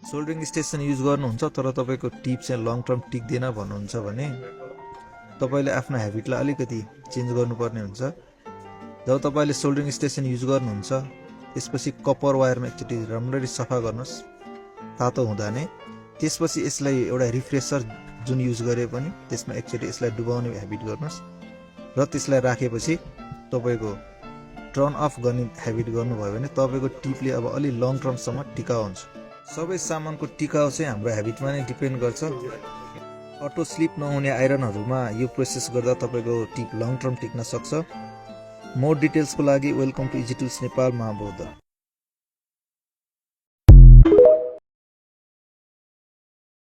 सोल्डरिङ station use गर्नुहुन्छ तर तपाईँको टिप चाहिँ लङ टर्म टिक्दैन भन्नुहुन्छ भने तपाईँले आफ्नो ह्याबिटलाई अलिकति चेन्ज गर्नुपर्ने हुन्छ। जब तपाईँले सोल्डरिङ स्टेसन युज गर्नुहुन्छ त्यसपछि कपर वायरमा एकचोटि राम्ररी सफा गर्नुहोस् तातो हुँदा नै। त्यसपछि यसलाई एउटा रिफ्रेसर जुन युज गरे पनि त्यसमा एकचोटि यसलाई डुबाउने ह्याबिट गर्नुहोस् र त्यसलाई राखेपछि तपाईँको टर्न अफ गर्ने ह्याबिट गर्नुभयो भने तपाईँको टिपले अब अलि लङ टर्मसम्म टिकाउ हुन्छ। सबै सामानको टिकाउ चाहिँ हाम्रो ह्याबिटमा नै डिपेन्ड गर्छ। अटो स्लिप नहुने आइरनहरूमा यो प्रोसेस गर्दा तपाईँको टिप लङ टर्म टिक्न सक्छ। मोर डिटेल्सको लागि welcome to easy tools Nepal Mahabauddha.